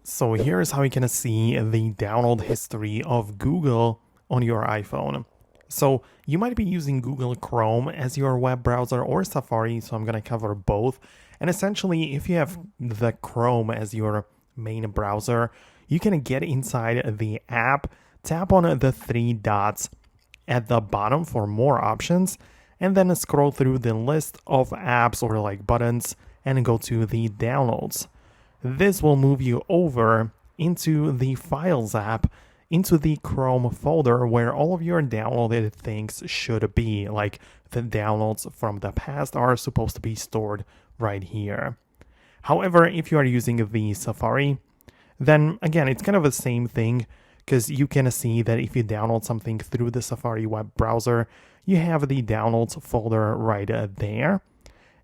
So here's how you can see the download history of Google on your iPhone. So you might be using Google Chrome as your web browser or Safari, so I'm going to cover both. And essentially, if you have the Chrome as your main browser, you can get inside the app, tap on the three dots at the bottom for more options, and then scroll through the list of apps or like buttons and go to the downloads. This will move you over into the Files app, into the Chrome folder where all of your downloaded things should be, like the downloads from the past are supposed to be stored right here. However, if you are using the Safari, then again, it's kind of the same thing because you can see that if you download something through the Safari web browser, you have the downloads folder right there.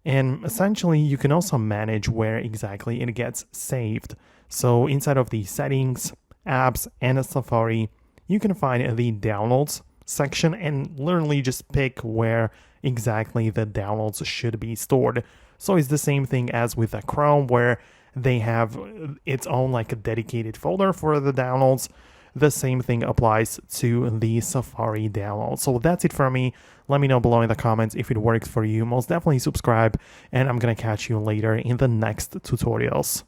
And essentially, you can also manage where exactly it gets saved. So inside of the settings, apps, and Safari, you can find the downloads section and literally just pick where exactly the downloads should be stored. So it's the same thing as with the Chrome where they have its own like a dedicated folder for the downloads. The same thing applies to the Safari download. So that's it for me. Let me know below in the comments if it works for you. Most definitely subscribe, and I'm gonna catch you later in the next tutorials.